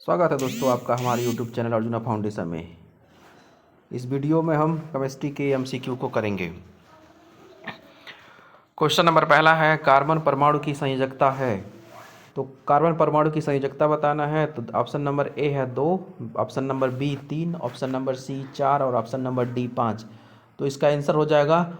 स्वागत है दोस्तों आपका हमारे YouTube चैनल अर्जुना फाउंडेशन में। इस वीडियो में हम केमिस्ट्री के MCQ को करेंगे। क्वेश्चन नंबर पहला है, कार्बन परमाणु की संयोजकता है। तो कार्बन परमाणु की संयोजकता बताना है तो ऑप्शन नंबर ए है 2, option number B 3, option number C 4 और ऑप्शन नंबर डी 5। तो इसका आंसर हो जाएगा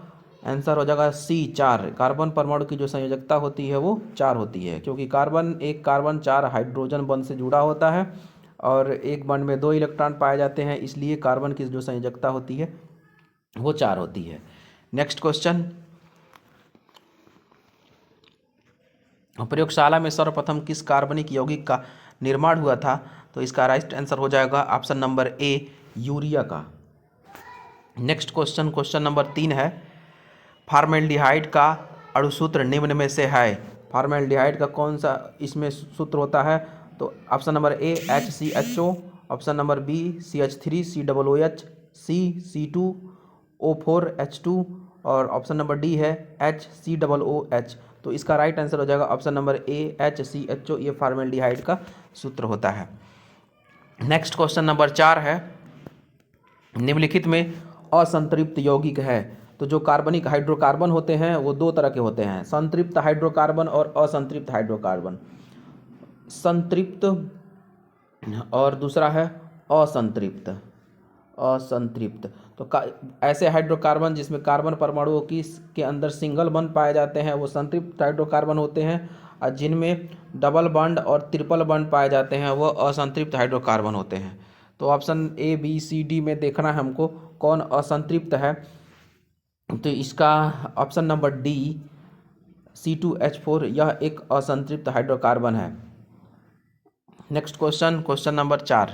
सी 4। कार्बन परमाणु की जो संयोजकता होती है वो 4 होती है, क्योंकि कार्बन 4 हाइड्रोजन बंध से जुड़ा होता है और एक बंध में 2 इलेक्ट्रॉन पाए जाते हैं, इसलिए कार्बन की जो संयोजकता होती है वो 4 होती है। नेक्स्ट क्वेश्चन, प्रयोगशाला में सर्वप्रथम किस कार्बनिक यौगिक का निर्माण हुआ था? तो इसका राइट आंसर हो जाएगा ऑप्शन नंबर ए, यूरिया का। नेक्स्ट क्वेश्चन नंबर 3 है, फॉर्मेल्डिहाइड का अणुसूत्र निम्न में से है। फॉर्मेल्डिहाइड का कौन सा इसमें सूत्र होता है? तो option number A HCHO, option number B CH3COOH, C C2O4H2 और ऑप्शन नंबर डी है HCOOH। तो इसका राइट आंसर हो जाएगा ऑप्शन नंबर ए HCHO, ये फॉर्मेल्डिहाइड का सूत्र होता है। नेक्स्ट क्वेश्चन नंबर 4 है, निम्नलिखित में असंतृप्त यौगिक है। तो जो कार्बनिक हाइड्रोकार्बन होते हैं वो 2 तरह के होते हैं, संतृप्त हाइड्रोकार्बन और असंतृप्त हाइड्रोकार्बन। संतृप्त और दूसरा है असंतृप्त। तो ऐसे हाइड्रोकार्बन जिसमें कार्बन परमाणुओं के अंदर सिंगल बॉन्ड पाए जाते हैं वो संतृप्त हाइड्रोकार्बन होते हैं, और जिनमें डबल बॉन्ड और ट्रिपल बॉन्ड पाए जाते हैं वो असंतृप्त हाइड्रोकार्बन होते हैं। तो option A B C D में देखना है हमको कौन असंतृप्त है। तो इसका ऑप्शन नंबर डी C2H4 यह एक असंतृप्त हाइड्रोकार्बन है। नेक्स्ट क्वेश्चन नंबर 4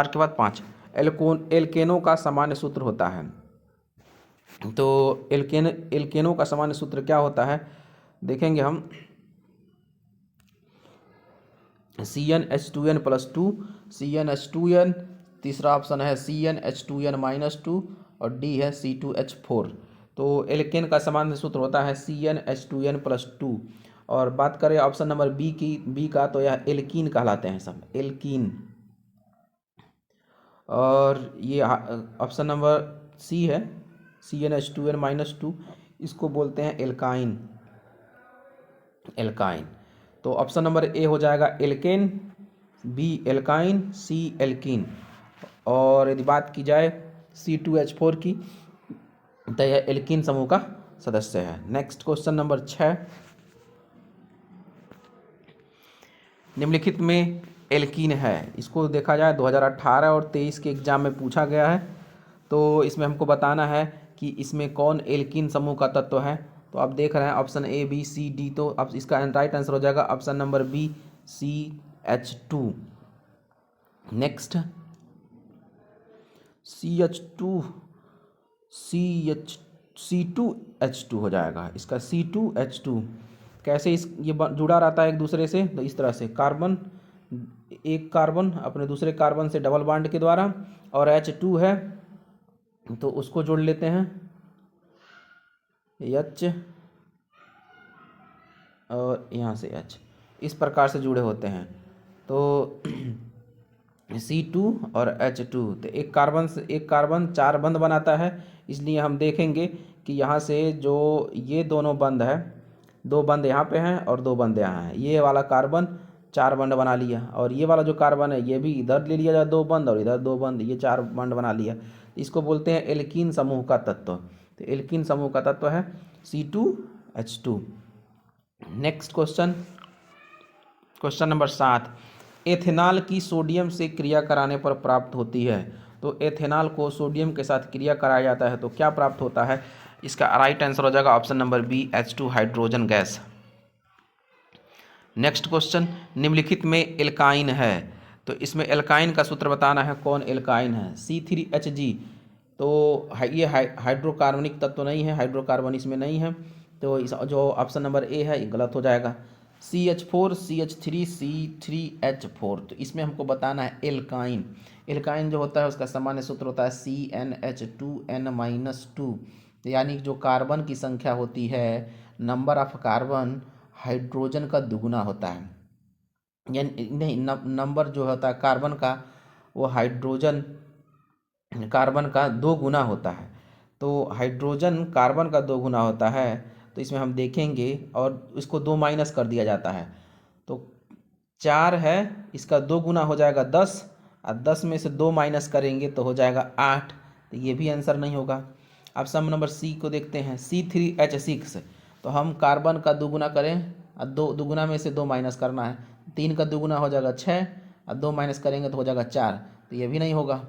के बाद 5, एल्केनों का सामान्य सूत्र होता है। तो एल्केनों का सामान्य सूत्र क्या होता है देखेंगे हम। CnH2n+2, CnH2n, तीसरा ऑप्शन है CnH2n-2 और डी है C2H4। तो एल्केन का सामान्य सूत्र होता है CnH2n+2। और बात करें ऑप्शन नंबर बी का, तो यह एल्कीन कहलाते हैं सब, एल्कीन। और ये ऑप्शन नंबर सी है CnH2n-2, इसको बोलते हैं एल्काइन। तो ऑप्शन नंबर ए हो जाएगा एल्केन, बी एल्काइन, सी एल्कीन। और यदि बात की जाए C2H4 की, तो यह एल्कीन समूह का सदस्य है। नेक्स्ट क्वेश्चन नंबर 6, निम्नलिखित में एल्कीन है। इसको देखा जाए 2018 और 23 के एग्जाम में पूछा गया है। तो इसमें हमको बताना है कि इसमें कौन एल्कीन समूह का तत्व है। तो आप देख रहे हैं option A B C D, तो अब इसका राइट आंसर हो जाएगा option number B CH2। Next C2H2 हो जाएगा इसका C2H2। कैसे ये जुड़ा रहता है एक दूसरे से? तो इस तरह से एक कार्बन अपने दूसरे कार्बन से डबल बॉन्ड के द्वारा, और H2 है तो उसको जोड़ लेते हैं H और यहाँ से H, इस प्रकार से जुड़े होते हैं। तो C2 और H2, तो एक कार्बन 4 बंध बनाता है, इसलिए हम देखेंगे कि यहाँ से जो ये दोनों बंध है, 2 बंध यहाँ पे हैं और 2 बंध यहाँ हैं। ये वाला कार्बन 4 बंध बना लिया, और ये वाला जो कार्बन है ये भी इधर ले लिया जाए 2 बंध, और इधर 2 बंध, ये 4 बंध बना लिया। इसको बोलते हैं एल्कीन समूह का तत्व। तो एल्कीन समूह का तत्व है C2H2। Next question number 7, ethanol की सोडियम से क्रिया कराने पर प्राप्त होती है। तो एथेनॉल को सोडियम के साथ क्रिया कराया जाता है तो क्या प्राप्त होता है? इसका राइट आंसर हो जाएगा option number B H2 hydrogen gas. Next question, निम्नलिखित में एल्काइन है। तो इसमें एल्काइन का सूत्र बताना है कौन एल्काइन है। C3Hg, तो ये हाइड्रोकार्बनिक तत्व नहीं है, हाइड्रोकार्बन इसमें नहीं है, तो इस जो ऑप्शन नंबर ए है ये गलत हो जाएगा। CH4 CH3 C3H4, तो इसमें हमको बताना है एल्काइन। एल्काइन जो होता है उसका सामान्य सूत्र होता है CnH2n-2, यानी जो कार्बन की संख्या होती है, नंबर ऑफ कार्बन हाइड्रोजन का दुगुना होता है। यानी नहीं, नंबर जो होता है कार्बन का, वो हाइड्रोजन कार्बन का 2 गुना होता है। तो हाइड्रोजन कार्बन का 2 गुना होता है, तो इसमें हम देखेंगे और इसको 2 माइनस कर दिया जाता है। तो 4 है, इसका 2 गुना हो जाएगा 10, और 10 में से 2 माइनस करेंगे तो हो जाएगा 8। तो ये भी आंसर नहीं होगा। अब सम नंबर सी को देखते हैं, C3H6। तो हम कार्बन का 2 गुना करें और 2 गुना में से 2 माइनस करना है। 3 का 2 गुना हो जाएगा 6, और 2 माइनस करेंगे तो हो जाएगा 4। तो ये भी नहीं होगा।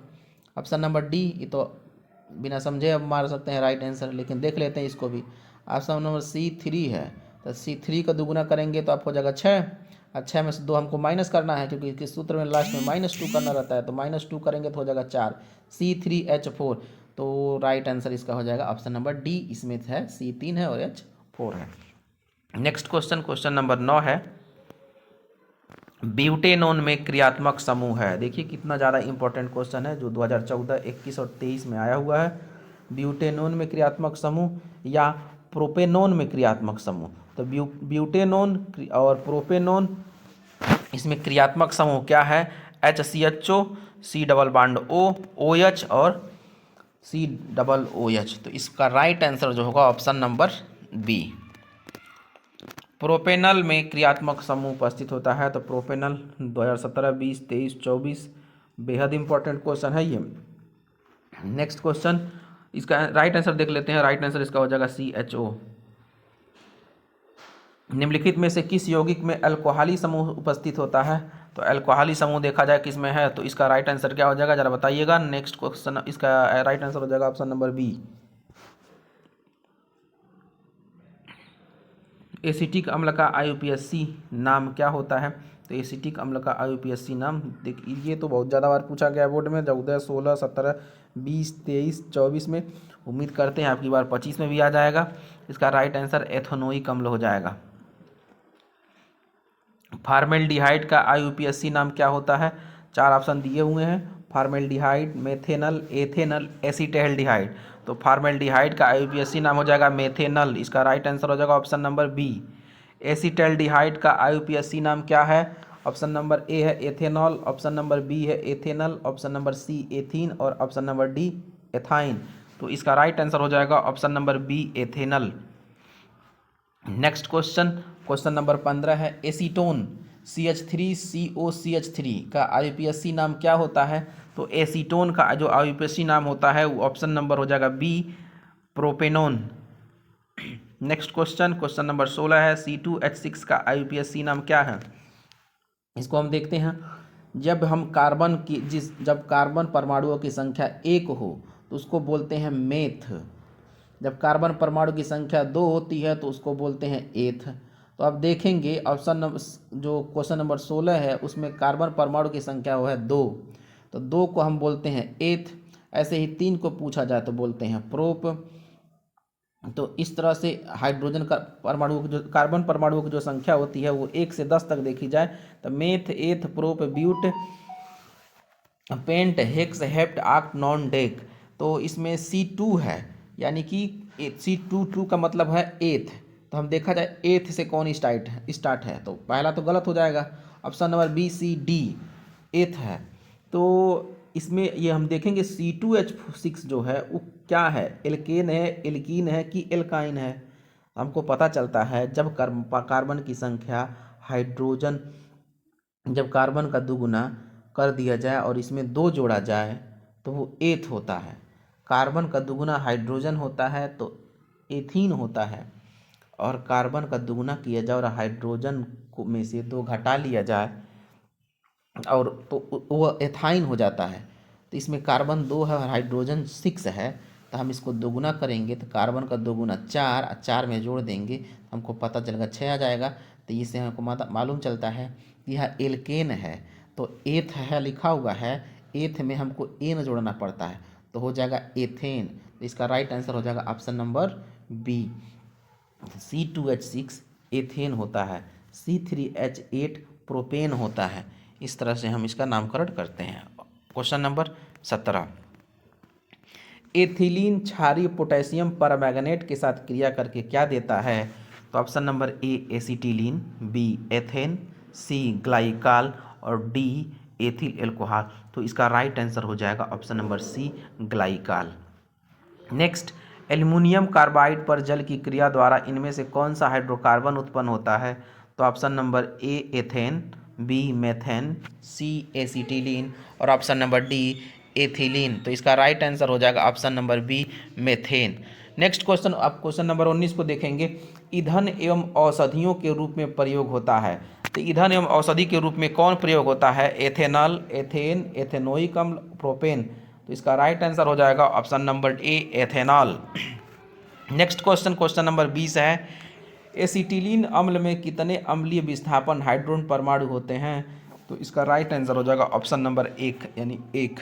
ऑप्शन नंबर डी, ये तो बिना समझे अब मार सकते हैं राइट आंसर, लेकिन देख लेते हैं इसको भी। ऑप्शन नंबर C3 है, तो C3 का 2 गुना करेंगे तो आपको हो जाएगा 6, और 6 में से 2 हमको माइनस करना है, क्योंकि किस सूत्र में लास्ट में -2 करना रहता है। तो -2 करेंगे तो हो जाएगा 4, C3H4। तो राइट आंसर इसका हो जाएगा ऑप्शन नंबर डी, इसमें है C3 है और H4 है। नेक्स्ट क्वेश्चन, क्वेश्चन नंबर 9 है, ब्यूटेनोन में क्रियात्मक समूह है। देखिए कितना ज़्यादा इंपॉर्टेंट क्वेश्चन है, जो 2014, 21 और 23 में आया हुआ है। ब्यूटेनोन में क्रियात्मक समूह या प्रोपेनोन में क्रियात्मक समूह। तो ब्यूटेनोन और प्रोपेनोन, इसमें क्रियात्मक समूह क्या है? HCHO, C double bond O, OH और COOH। तो इसका राइट आंसर जो होगा ऑप्शन नंबर बी। प्रोपेनल में क्रियात्मक समूह उपस्थित होता है। तो प्रोपेनल 2017, 20, 23, 24 बेहद इंपॉर्टेंट क्वेश्चन है ये। नेक्स्ट क्वेश्चन, इसका राइट आंसर देख लेते हैं। राइट आंसर इसका हो जाएगा CHO। निम्नलिखित में से किस यौगिक में अल्कोहली समूह उपस्थित होता है? तो अल्कोहली समूह देखा जाए किस में है, तो इसका राइट आंसर क्या हो जाएगा, जरा बताइएगा। नेक्स्ट क्वेश्चन, इसका राइट आंसर हो जाएगा ऑप्शन नंबर बी। एसिटिक अम्ल का IUPAC नाम क्या होता है? तो एसिटिक अम्ल का IUPAC नाम, देखिए ये तो बहुत ज़्यादा बार पूछा गया बोर्ड में, 14, 16, 17, 20, 23, 24 में। उम्मीद करते हैं आपकी बार 25 में भी आ जाएगा। इसका राइट आंसर एथेनोइक अम्ल हो जाएगा। फार्मेल्डिहाइड का IUPAC नाम क्या होता है? 4 ऑप्शन दिए हुए हैं, फार्मेल्डिहाइड, मेथेनल, एथेनल, एसीटैल्डिहाइड। तो फार्मेल्डिहाइड का IUPAC नाम हो जाएगा मेथेनल। इसका राइट आंसर हो जाएगा ऑप्शन नंबर बी। एसीटैल्डिहाइड का IUPAC नाम क्या है? ऑप्शन नंबर ए है एथेनॉल, ऑप्शन नंबर बी है ethanal, option number C ethene और ऑप्शन नंबर डी एथाइन। तो इसका राइट आंसर हो जाएगा option number B ethanal. Next question, question number 15 है, एसीटोन CH3COCH3 का IUPAC नाम क्या होता है? तो एसीटोन का जो IUPAC नाम होता है वो ऑप्शन नंबर हो जाएगा B, propanone. Next question, question number 16 है, C2H6 का IUPAC नाम क्या है? इसको हम देखते हैं। जब कार्बन परमाणुओं की संख्या 1 हो तो उसको बोलते हैं मेथ। जब कार्बन परमाणु की संख्या 2 होती है तो उसको बोलते हैं एथ। तो अब देखेंगे ऑप्शन नंबर जो क्वेश्चन नंबर 16 है उसमें कार्बन परमाणु की संख्या वो है 2, तो 2 को हम बोलते हैं एथ। ऐसे ही 3 को पूछा जाए तो बोलते हैं प्रोप। तो इस तरह से हाइड्रोजन का परमाणु जो कार्बन परमाणुओं की जो संख्या होती है वो 1 से 10 तक देखी जाए तो meth, eth, prop, but, pent, hex, hept, oct, non, dec. तो इसमें C2 है, यानी कि C22 का मतलब है एथ। तो हम देखा जाए एथ से कौन स्टार्ट है, तो पहला तो गलत हो जाएगा। Option number B, C, D एथ है। तो इसमें ये हम देखेंगे C2H6 जो है वो क्या है, एल्केन है, एल्कीन है कि एल्काइन है। हमको पता चलता है जब कार्बन की संख्या हाइड्रोजन, जब कार्बन का 2 गुना कर दिया जाए और इसमें 2 जोड़ा जाए तो वो एथ होता है। कार्बन का 2 गुना हाइड्रोजन होता है तो एथीन होता है, और कार्बन का 2 गुना किया जाए और हाइड्रोजन को में से 2 घटा लिया जाए और तो वो एथाइन हो जाता है। तो इसमें कार्बन 2 है और हाइड्रोजन 6 है, तो हम इसको 2 गुना करेंगे तो कार्बन का 2 गुना 4 और 4 में जोड़ देंगे हमको पता चलेगा 6 आ जाएगा। तो इससे हमको मालूम चलता है कि यह एल्केन है। तो एथ है लिखा हुआ है, एथ में हमको एन जोड़ना पड़ता है तो हो जाएगा एथेन। तो इसका राइट आंसर हो जाएगा option number B, C2H6 ethane होता है, C3H8 प्रोपेन होता है। इस तरह से हम इसका नामकरण करते हैं। क्वेश्चन नंबर 17, एथिलीन क्षारीय पोटेशियम परमैंगनेट के साथ क्रिया करके क्या देता है? तो option number A acetylene, B ethane, C glycol और डी एथिल एल्कोहल। तो इसका राइट आंसर हो जाएगा option number C glycol. Next, aluminium carbide पर जल की क्रिया द्वारा इनमें से कौन सा हाइड्रोकार्बन उत्पन्न होता है? तो option number A ethane, B methane, C acetylene और ऑप्शन नंबर डी एथिलीन। तो इसका राइट आंसर हो जाएगा option number B methane. Next question, आप क्वेश्चन नंबर 19 को देखेंगे। ईंधन एवं औषधियों के रूप में प्रयोग होता है। तो ईंधन एवं औषधि के रूप में कौन प्रयोग होता है? एथेनॉल, एथेन, एथेनोइक अम्ल, प्रोपेन। तो इसका राइट आंसर हो जाएगा ऑप्शन नंबर ए ethanol. Next question, question number 20 है। एसिटिलीन अम्ल में कितने अम्लीय विस्थापन हाइड्रोजन परमाणु होते हैं? तो इसका राइट आंसर हो जाएगा ऑप्शन नंबर एक यानी एक।